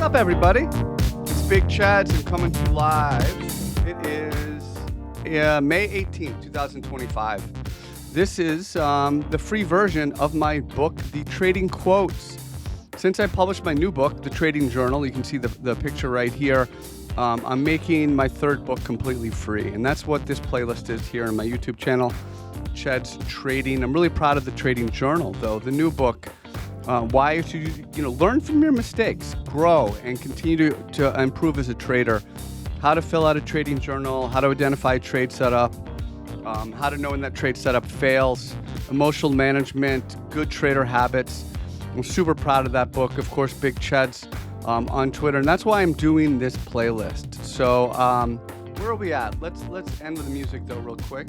up, everybody? It's Big Chads and coming to you live. It is May 18th, 2025. This is the free version of my book, The Trading Quotes. Since I published my new book, The Trading Journal, you can see the picture right here. I'm making my third book completely free, and that's what this playlist is here on my YouTube channel, Chad's Trading. I'm really proud of The Trading Journal, though. The new book, why you should learn from your mistakes, grow, and continue to improve as a trader. How to fill out a trading journal, how to identify a trade setup, how to know when that trade setup fails, emotional management, good trader habits. I'm super proud of that book. Of course, Big Chads on Twitter, and that's why I'm doing this playlist. So where are we at? Let's end with the music though real quick.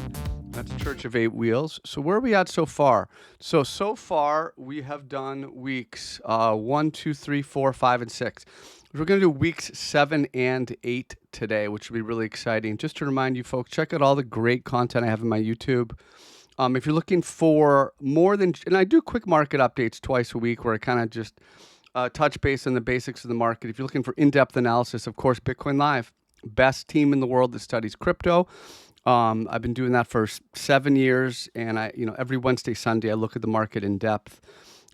That's Church of Eight Wheels. So where are we at so far? So far we have done weeks 1, 2, 3, 4, 5, and 6. We're going to do weeks 7 and 8 today, which will be really exciting. Just to remind you folks, check out all the great content I have in my YouTube. If you're looking for more than, and I do quick market updates twice a week where I kind of just touch base on the basics of the market. If you're looking for in-depth analysis, of course, Bitcoin Live, best team in the world that studies crypto. I've been doing that for 7 years, and every Wednesday, Sunday, I look at the market in depth.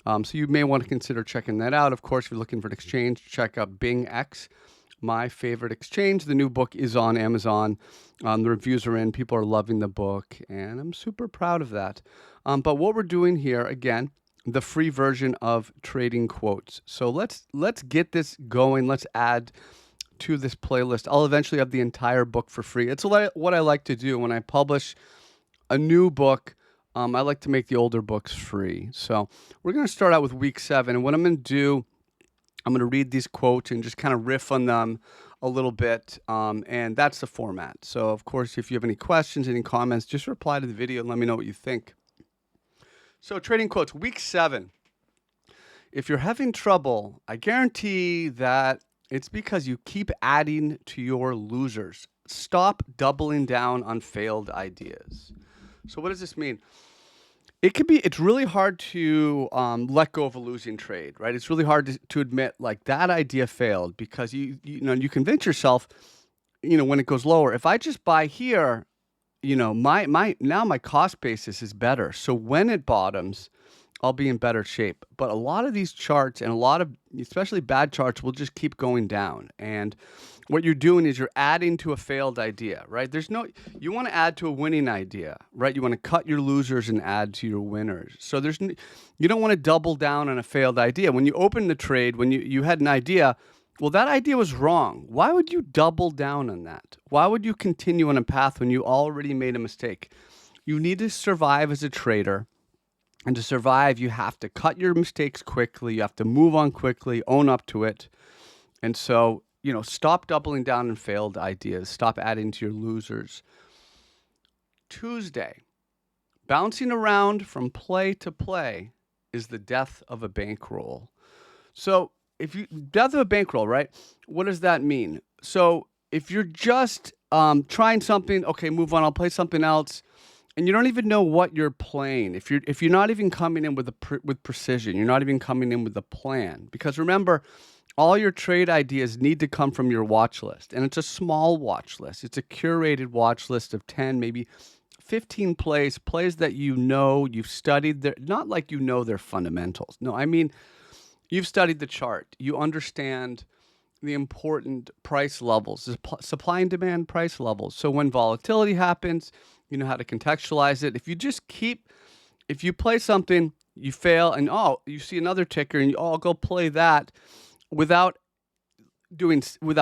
So you may want to consider checking that out. Of course, if you're looking for an exchange, check out BingX, my favorite exchange. The new book is on Amazon. The reviews are in. People are loving the book, and I'm super proud of that. But what we're doing here, again, the free version of Trading Quotes. So let's get this going. Let's add to this playlist. I'll eventually have the entire book for free. It's what I like to do when I publish a new book. I like to make the older books free. So we're going to start out with week 7. And what I'm going to do, I'm going to read these quotes and just kind of riff on them a little bit. And that's the format. So of course, if you have any questions, any comments, just reply to the video and let me know what you think. So Trading Quotes, week 7. If you're having trouble, I guarantee that it's because you keep adding to your losers. Stop doubling down on failed ideas. So what does this mean? It's really hard to let go of a losing trade, right? It's really hard to admit like that idea failed because you convince yourself, when it goes lower, if I just buy here, my cost basis is better. So when it bottoms, I'll be in better shape. But a lot of these charts and a lot of, especially bad charts, will just keep going down. And what you're doing is you're adding to a failed idea, right? You want to add to a winning idea, right? You want to cut your losers and add to your winners. So you don't want to double down on a failed idea. When you open the trade, when you had an idea, well, that idea was wrong. Why would you double down on that? Why would you continue on a path when you already made a mistake? You need to survive as a trader. And to survive, you have to cut your mistakes quickly. You have to move on quickly, own up to it. And so, stop doubling down on failed ideas. Stop adding to your losers. Tuesday, bouncing around from play to play is the death of a bankroll. So death of a bankroll, right? What does that mean? So if you're just trying something, okay, move on, I'll play something else. And you don't even know what you're playing. If you're not even coming in with precision, you're not even coming in with a plan. Because remember, all your trade ideas need to come from your watch list. And it's a small watch list. It's a curated watch list of 10, maybe 15 plays that you've studied. Not like their fundamentals. No, I mean, you've studied the chart. You understand the important price levels, the supply and demand price levels. So when volatility happens, you know how to contextualize it. If you play something, you fail, and you see another ticker, and I'll go play that without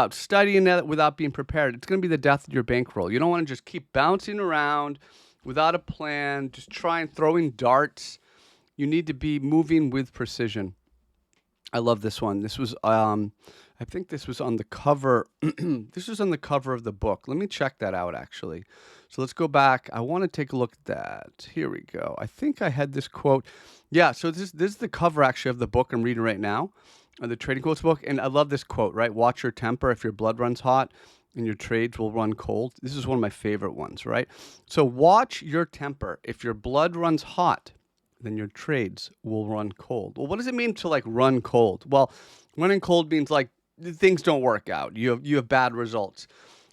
studying that, without being prepared. It's going to be the death of your bankroll. You don't want to just keep bouncing around without a plan, just throwing darts. You need to be moving with precision. I love this one. This was, I think this was on the cover. This was on the cover of the book. Let me check that out, actually. So let's go back. I want to take a look at that. Here we go. I think I had this quote. Yeah, so this is the cover, actually, of the book I'm reading right now, the Trading Quotes book. And I love this quote, right? Watch your temper. If your blood runs hot and your trades will run cold. This is one of my favorite ones, right? So watch your temper. If your blood runs hot, then your trades will run cold. Well, what does it mean to run cold? Well, running cold means things don't work out. You have bad results.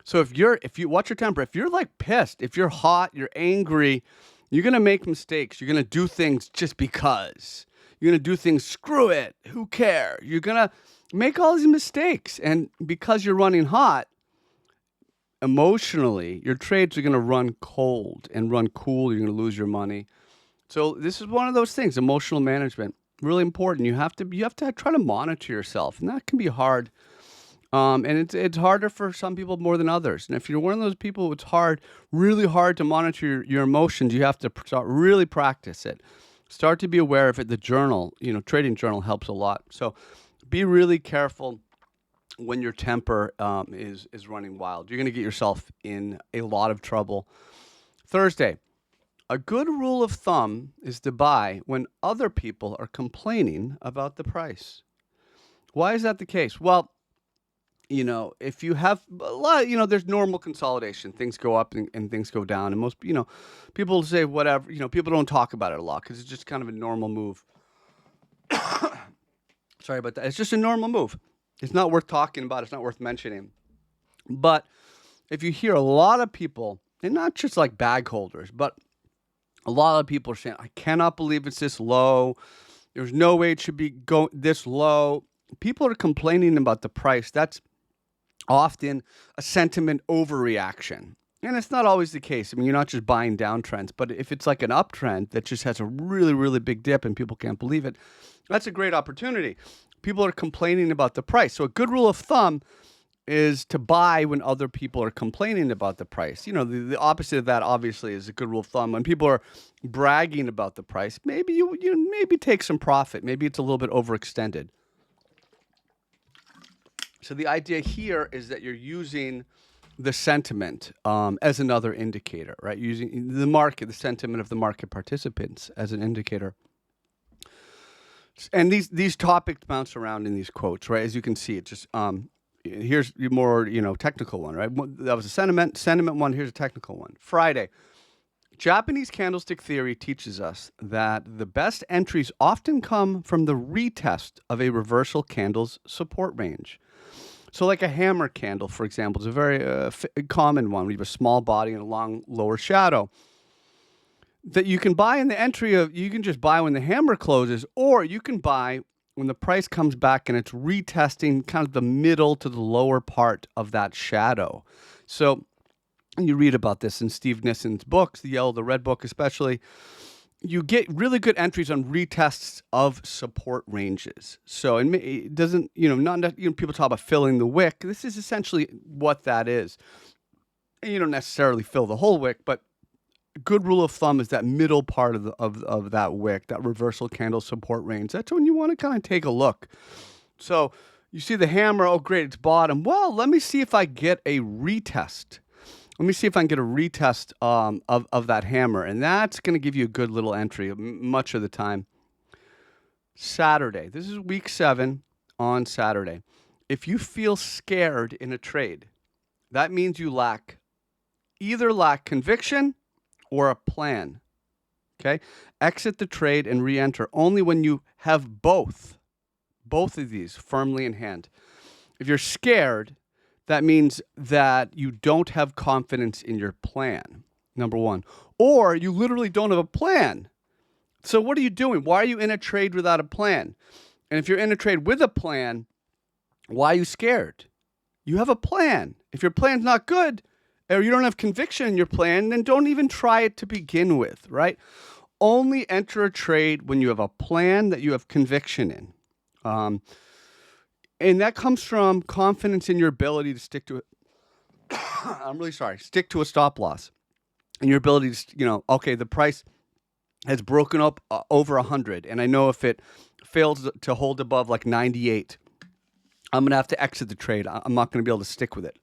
So if you watch your temper, if you're like pissed, if you're hot, you're angry, you're gonna make mistakes. You're gonna do things just because. You're gonna do things. Screw it. Who cares? You're gonna make all these mistakes, and because you're running hot, emotionally, your trades are gonna run cold and run cool. You're gonna lose your money. So this is one of those things. Emotional management, really important. You have to try to monitor yourself, and that can be hard. And it's harder for some people more than others. And if you're one of those people, it's really hard to monitor your emotions. You have to start really practice it. Start to be aware of it. The journal, trading journal helps a lot. So be really careful when your temper is running wild. You're going to get yourself in a lot of trouble. Thursday, a good rule of thumb is to buy when other people are complaining about the price. Why is that the case? Well, if you have a lot, there's normal consolidation. Things go up and things go down. And most, people say whatever, people don't talk about it a lot because it's just kind of a normal move. Sorry about that. It's just a normal move. It's not worth talking about. It's not worth mentioning. But if you hear a lot of people, and not just like bag holders, but a lot of people are saying, I cannot believe it's this low. There's no way it should be this low. People are complaining about the price. That's often a sentiment overreaction. And it's not always the case. I mean, you're not just buying downtrends, but if it's like an uptrend that just has a really, really big dip and people can't believe it, that's a great opportunity. People are complaining about the price. So a good rule of thumb is to buy when other people are complaining about the price. The opposite of that obviously is a good rule of thumb. When people are bragging about the price, maybe you maybe take some profit. Maybe it's a little bit overextended. So the idea here is that you're using the sentiment as another indicator, right? Using the market, the sentiment of the market participants as an indicator. And these topics bounce around in these quotes, right? As you can see, it just here's your more technical one, right? That was a sentiment one. Here's a technical one. Friday, Japanese candlestick theory teaches us that the best entries often come from the retest of a reversal candle's support range. So like a hammer candle, for example, is a very common one. We have a small body and a long lower shadow that you can buy in the entry of, you can just buy when the hammer closes, or you can buy when the price comes back and it's retesting kind of the middle to the lower part of that shadow. So you read about this in Steve Nissen's books, the Yellow, the Red book especially. You get really good entries on retests of support ranges. So it doesn't, people talk about filling the wick. This is essentially what that is. And you don't necessarily fill the whole wick, but a good rule of thumb is that middle part of that wick, that reversal candle support range. That's when you want to kind of take a look. So you see the hammer, oh great, it's bottom. Well, let me see if I get a retest. Let me see if I can get a retest of that hammer. And that's going to give you a good little entry much of the time. Saturday. This is week 7 on Saturday. If you feel scared in a trade, that means you either lack conviction or a plan. Okay? Exit the trade and re-enter only when you have both of these firmly in hand. If you're scared, that means that you don't have confidence in your plan, number one. Or you literally don't have a plan. So what are you doing? Why are you in a trade without a plan? And if you're in a trade with a plan, why are you scared? You have a plan. If your plan's not good, or you don't have conviction in your plan, then don't even try it to begin with, right? Only enter a trade when you have a plan that you have conviction in. And that comes from confidence in your ability to stick to it. Stick to a stop loss. And your ability to, okay, the price has broken up over 100. And I know if it fails to hold above like 98, I'm going to have to exit the trade. I'm not going to be able to stick with it.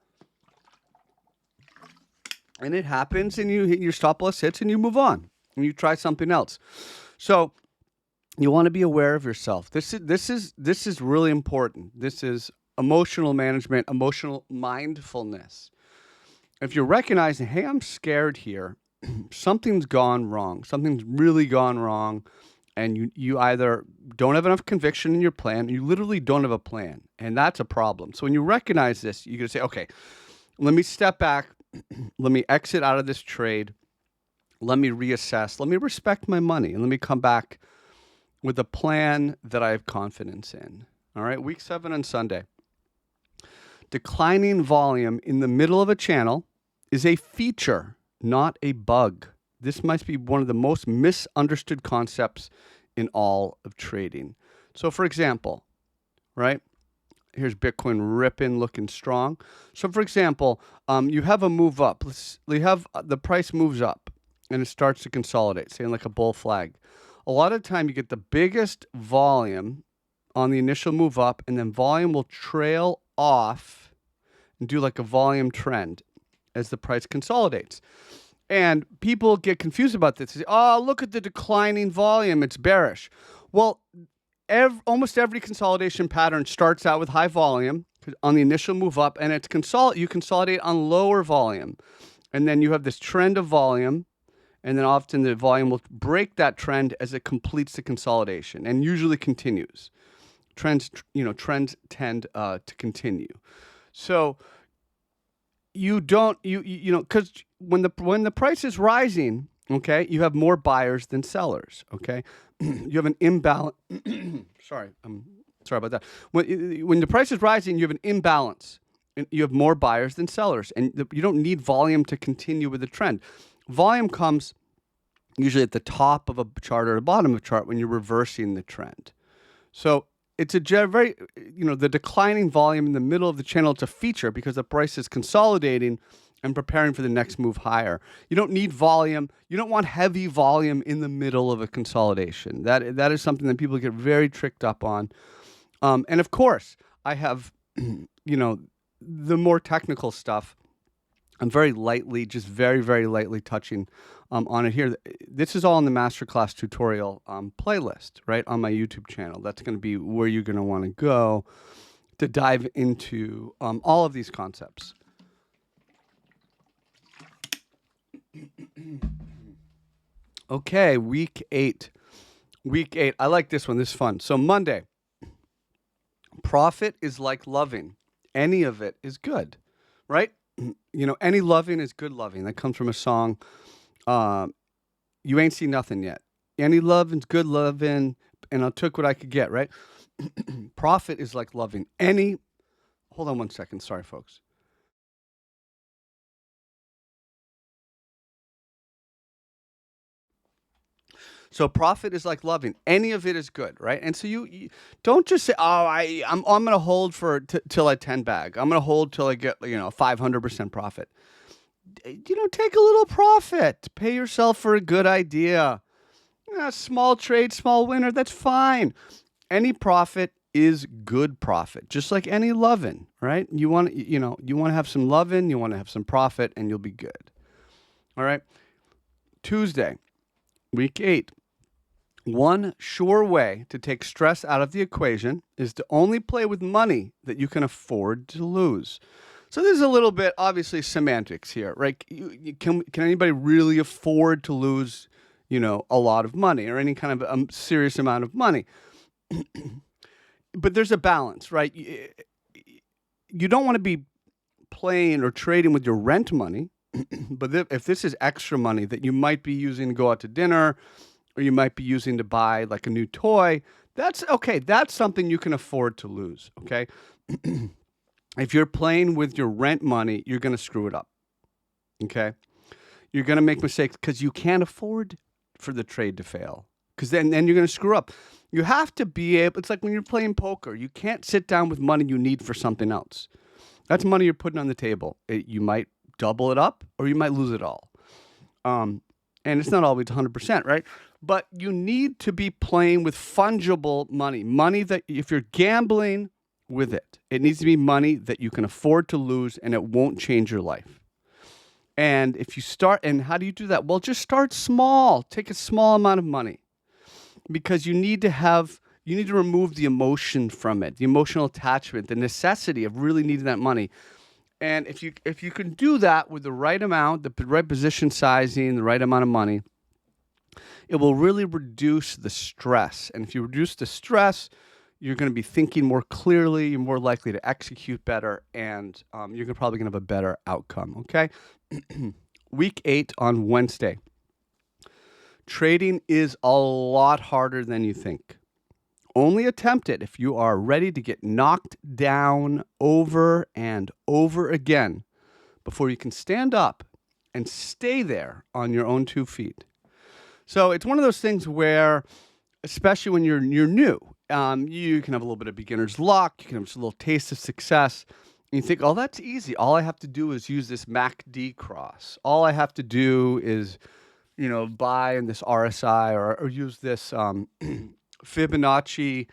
And it happens, and your stop loss hits, and you move on, and you try something else. So you want to be aware of yourself. This is really important. This is emotional management, emotional mindfulness. If you're recognizing, hey, I'm scared here, something's gone wrong. Something's really gone wrong, and you either don't have enough conviction in your plan, you literally don't have a plan, and that's a problem. So when you recognize this, you're going to say, okay, let me step back, let me exit out of this trade, let me reassess, let me respect my money, and let me come back with a plan that I have confidence in. All right, week 7 on Sunday. Declining volume in the middle of a channel is a feature, not a bug. This might be one of the most misunderstood concepts in all of trading. So for example, right, here's Bitcoin ripping, looking strong. So for example, you have a move up. You have the price moves up and it starts to consolidate, saying like a bull flag. A lot of the time you get the biggest volume on the initial move up, and then volume will trail off and do like a volume trend as the price consolidates. And people get confused about this. They say, oh, look at the declining volume. It's bearish. Well, almost every consolidation pattern starts out with high volume on the initial move up, and you consolidate on lower volume. And then you have this trend of volume, and then often the volume will break that trend as it completes the consolidation and usually continues. Trends tend to continue. So because when the price is rising, okay, you have more buyers than sellers, okay? You have an imbalance. Sorry about that. When the price is rising, you have an imbalance. And you have more buyers than sellers, and you don't need volume to continue with the trend. Volume comes usually at the top of a chart or the bottom of a chart when you're reversing the trend. So it's a very, the declining volume in the middle of the channel, it's a feature because the price is consolidating and preparing for the next move higher. You don't need volume. You don't want heavy volume in the middle of a consolidation. That is something that people get very tricked up on. And of course, I have, the more technical stuff. I'm very lightly, just very, very lightly touching on it here. This is all in the masterclass tutorial playlist, right, on my YouTube channel. That's going to be where you're going to want to go to dive into all of these concepts. Okay, week 8. I like this one. This is fun. So Monday, profit is like loving. Any of it is good, right? Any loving is good loving. That comes from a song, You Ain't Seen Nothing Yet. Any loving's good loving, and I took what I could get, right? Profit is like loving. Hold on one second. Sorry, folks. So profit is like loving. Any of it is good, right? And so you don't just say, "Oh, I'm going to hold till I 10 bag. I'm going to hold till I get 500% profit." Take a little profit. Pay yourself for a good idea. Small trade, small winner. That's fine. Any profit is good profit, just like any loving, right? You want to have some loving, you want to have some profit, and you'll be good. All right. Tuesday, week 8. One sure way to take stress out of the equation is to only play with money that you can afford to lose. So there's a little bit, obviously, semantics here, right? Can anybody really afford to lose, a lot of money or any kind of serious amount of money? But there's a balance, right? You don't want to be playing or trading with your rent money, but if this is extra money that you might be using to go out to dinner, or you might be using to buy like a new toy, that's okay. That's something you can afford to lose, okay? If you're playing with your rent money, you're going to screw it up, okay? You're going to make mistakes because you can't afford for the trade to fail, because then you're going to screw up. You have to be able, it's like when you're playing poker. You can't sit down with money you need for something else. That's money you're putting on the table. You might double it up or you might lose it all. And it's not always 100%, right? But you need to be playing with fungible money that if you're gambling with it, it needs to be money that you can afford to lose and it won't change your life. And if you start, and how do you do that? Well, just start small. Take a small amount of money, because you need to remove the emotion from it, the emotional attachment, the necessity of really needing that money. And if you can do that with the right amount, the right position sizing, the right amount of money, It will really reduce the stress. And if you reduce the stress, you're going to be thinking more clearly, you're more likely to execute better, and you're probably going to have a better outcome, okay? Week 8 on Wednesday. Trading is a lot harder than you think. Only attempt it if you are ready to get knocked down over and over again before you can stand up and stay there on your own 2 feet. So it's one of those things where, especially when you're new, you can have a little bit of beginner's luck, you can have just a little taste of success, and you think, oh, that's easy. All I have to do is use this MACD cross. All I have to do is, buy in this RSI or use this Fibonacci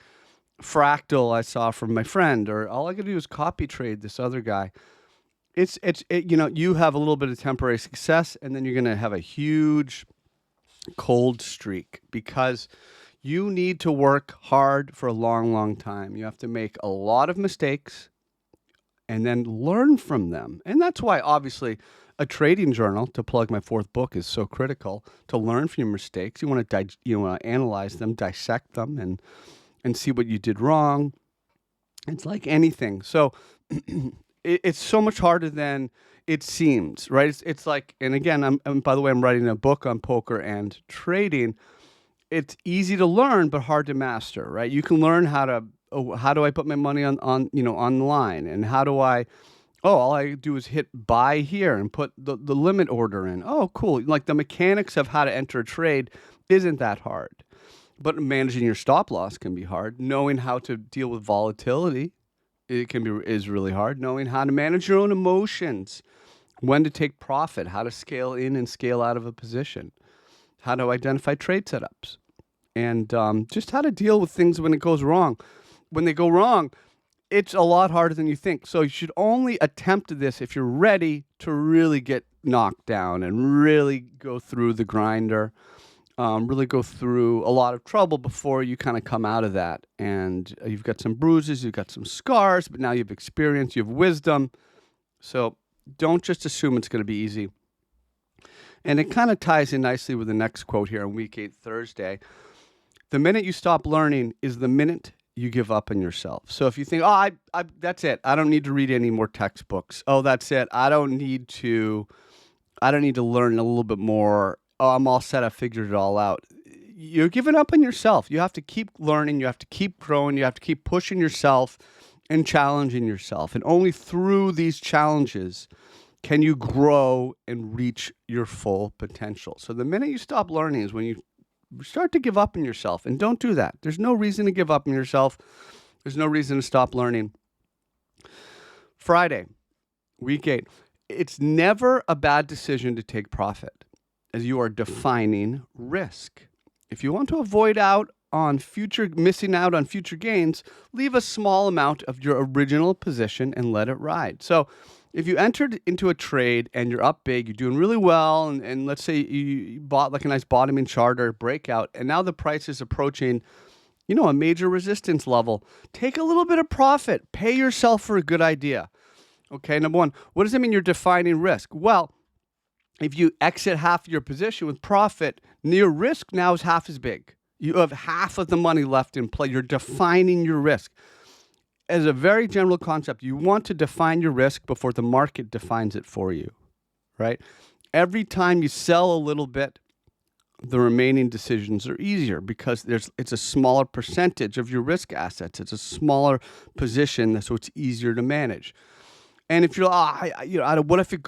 fractal I saw from my friend, or all I got to do is copy trade this other guy. You have a little bit of temporary success, and then you're going to have a huge cold streak because you need to work hard for a long, long time. You have to make a lot of mistakes and then learn from them. And that's why, obviously, a trading journal, to plug my 4th book, is so critical, to learn from your mistakes. You want to analyze them, dissect them, and see what you did wrong. It's like anything. So it's so much harder than it seems, right? It's like, and again, by the way, I'm writing a book on poker and trading. It's easy to learn, but hard to master, right? You can learn how do I put my money on the line, and all I do is hit buy here and put the limit order in. Oh, cool. Like the mechanics of how to enter a trade isn't that hard, but managing your stop loss can be hard. Knowing how to deal with volatility, is really hard. Knowing how to manage your own emotions, when to take profit, how to scale in and scale out of a position, how to identify trade setups, and just how to deal with things when it goes wrong. When they go wrong, it's a lot harder than you think. So you should only attempt this if you're ready to really get knocked down and really go through the grinder, really go through a lot of trouble before you kind of come out of that. And you've got some bruises, you've got some scars, but now you have experience, you have wisdom. So don't just assume it's going to be easy. And it kind of ties in nicely with the next quote here on week 8, Thursday. The minute you stop learning is the minute you give up on yourself. So if you think, I that's it. I don't need to read any more textbooks. Oh, that's it. I don't need to learn a little bit more. Oh, I'm all set. I figured it all out. You're giving up on yourself. You have to keep learning. You have to keep growing. You have to keep pushing yourself and challenging yourself. And only through these challenges can you grow and reach your full potential. So the minute you stop learning is when you start to give up on yourself. And don't do that. There's no reason to give up on yourself. There's no reason to stop learning. Friday, week 8. It's never a bad decision to take profit, as you are defining risk. If you want to avoid missing out on future gains, leave a small amount of your original position and let it ride. So if you entered into a trade and you're up big, you're doing really well, and let's say you bought like a nice bottoming chart or breakout, and now the price is approaching, a major resistance level, take a little bit of profit. Pay yourself for a good idea. Okay, number one, what does it mean you're defining risk? Well, if you exit half your position with profit, your risk now is half as big. You have half of the money left in play. You're defining your risk. As a very general concept, you want to define your risk before the market defines it for you, right? Every time you sell a little bit, the remaining decisions are easier because it's a smaller percentage of your risk assets. It's a smaller position, so it's easier to manage. And if you're, what if it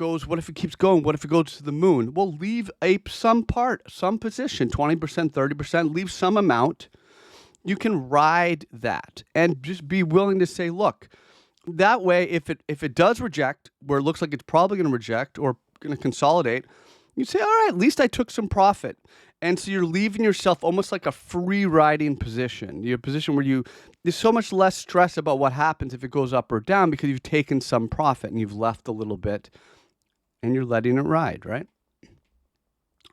keeps going? What if it goes to the moon? Well, leave some position, 20%, 30%, leave some amount. You can ride that and just be willing to say, look, that way, if it does reject, where it looks like it's probably going to reject or going to consolidate, you say, all right, at least I took some profit. And so you're leaving yourself almost like a free riding position. You're a position where there's so much less stress about what happens if it goes up or down because you've taken some profit and you've left a little bit and you're letting it ride, right?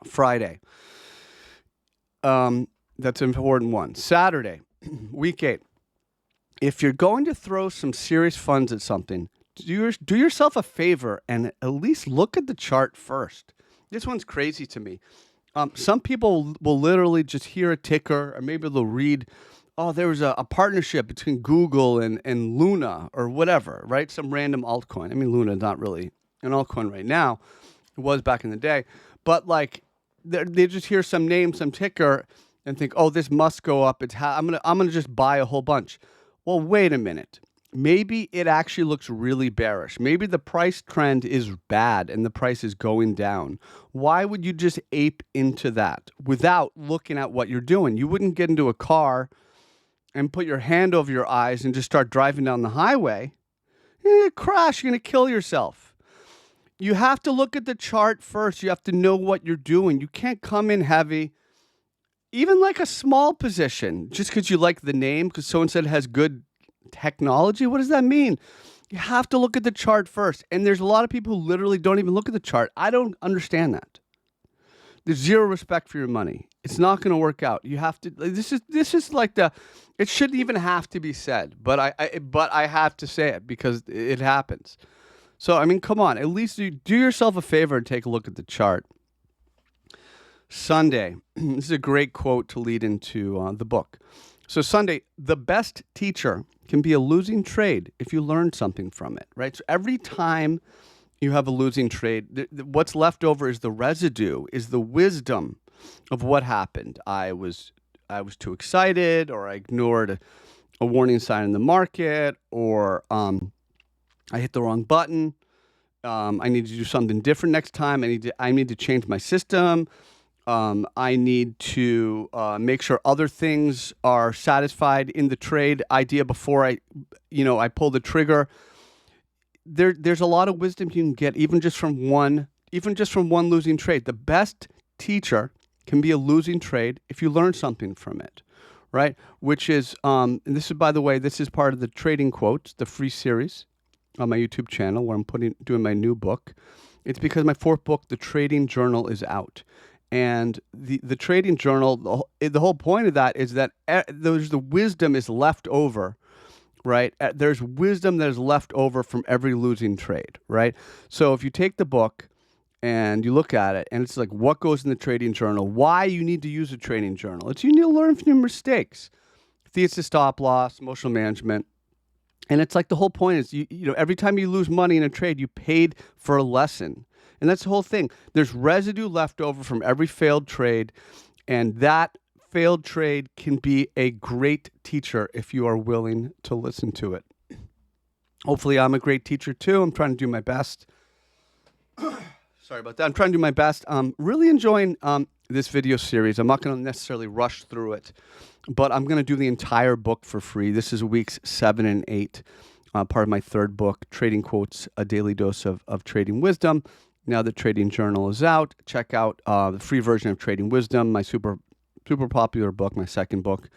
Friday. That's an important one. Saturday, week 8. If you're going to throw some serious funds at something, do yourself a favor and at least look at the chart first. This one's crazy to me. Some people will literally just hear a ticker, or maybe they'll read, oh, there was a partnership between Google and Luna or whatever, right? Some random altcoin. I mean, Luna is not really an altcoin right now. It was back in the day. But like, they just hear some name, some ticker, and think, oh, this must go up. I'm gonna just buy a whole bunch. Well, wait a minute. Maybe it actually looks really bearish. Maybe the price trend is bad and the price is going down. Why would you just ape into that without looking at what you're doing? You wouldn't get into a car and put your hand over your eyes and just start driving down the highway. You're gonna crash. You're going to kill yourself. You have to look at the chart first. You have to know what you're doing. You can't come in heavy, even like a small position, just because you like the name, because someone said it has good technology. What does that mean? You have to look at the chart first. And there's a lot of people who literally don't even look at the chart. I don't understand that. There's zero respect for your money. It's not going to work out. You have to. This is like the. It shouldn't even have to be said, but I have to say it because it happens. So I mean, come on. At least you do yourself a favor and take a look at the chart. Sunday. This is a great quote to lead into the book. So Sunday, the best teacher can be a losing trade if you learn something from it, right? So every time you have a losing trade, what's left over is the residue, is the wisdom of what happened. I was too excited, or I ignored a warning sign in the market, or I hit the wrong button. I need to do something different next time. I need to change my system. I need to make sure other things are satisfied in the trade idea before I pull the trigger. There's a lot of wisdom you can get even just from one losing trade. The best teacher can be a losing trade if you learn something from it, right? Which is, and this is, by the way, this is part of the Trading Quotes, the free series on my YouTube channel where I'm doing my new book. It's because my fourth book, The Trading Journal, is out. And the Trading Journal, the whole point of that is that the wisdom is left over, right? There's wisdom that is left over from every losing trade, right? So if you take the book and you look at it, and it's like what goes in the Trading Journal, why you need to use a Trading Journal. It's you need to learn from your mistakes. Thesis, stop loss, emotional management. And it's like the whole point is, you know, every time you lose money in a trade, you paid for a lesson. And that's the whole thing. There's residue left over from every failed trade, and that failed trade can be a great teacher if you are willing to listen to it. Hopefully, I'm a great teacher too. I'm trying to do my best. Sorry about that. I'm trying to do my best. Really enjoying this video series. I'm not going to necessarily rush through it, but I'm going to do the entire book for free. This is weeks 7 and 8, part of my third book, Trading Quotes, A Daily Dose of Trading Wisdom. Now the Trading Journal is out. Check out the free version of Trading Wisdom, my super popular book, my second book.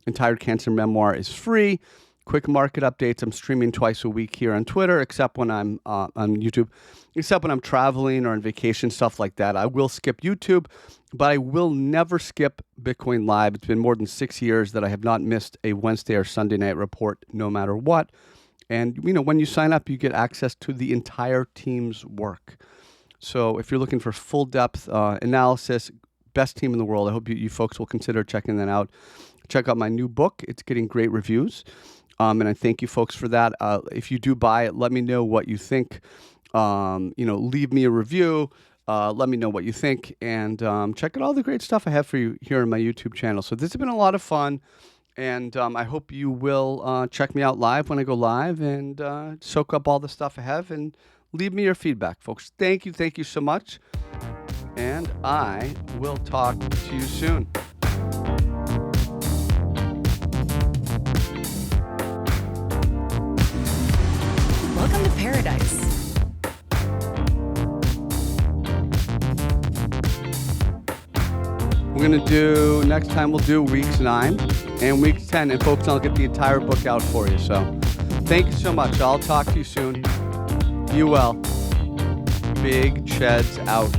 Entire Cancer Memoir is free. Quick market updates. I'm streaming twice a week here on Twitter, except when I'm on YouTube, except when I'm traveling or on vacation, stuff like that. I will skip YouTube, but I will never skip Bitcoin Live. It's been more than 6 years that I have not missed a Wednesday or Sunday night report, no matter what. And, you know, when you sign up, you get access to the entire team's work. So if you're looking for full depth analysis, best team in the world, I hope you folks will consider checking that out. Check out my new book. It's getting great reviews. And I thank you folks for that. If you do buy it, let me know what you think. Leave me a review. Let me know what you think. And check out all the great stuff I have for you here on my YouTube channel. So this has been a lot of fun. And I hope you will check me out live when I go live and soak up all the stuff I have and leave me your feedback, folks. Thank you so much. And I will talk to you soon. Welcome to paradise. Next time we'll do weeks 9 and weeks 10. And folks, I'll get the entire book out for you. So thank you so much. I'll talk to you soon. Be well. Big Cheds out.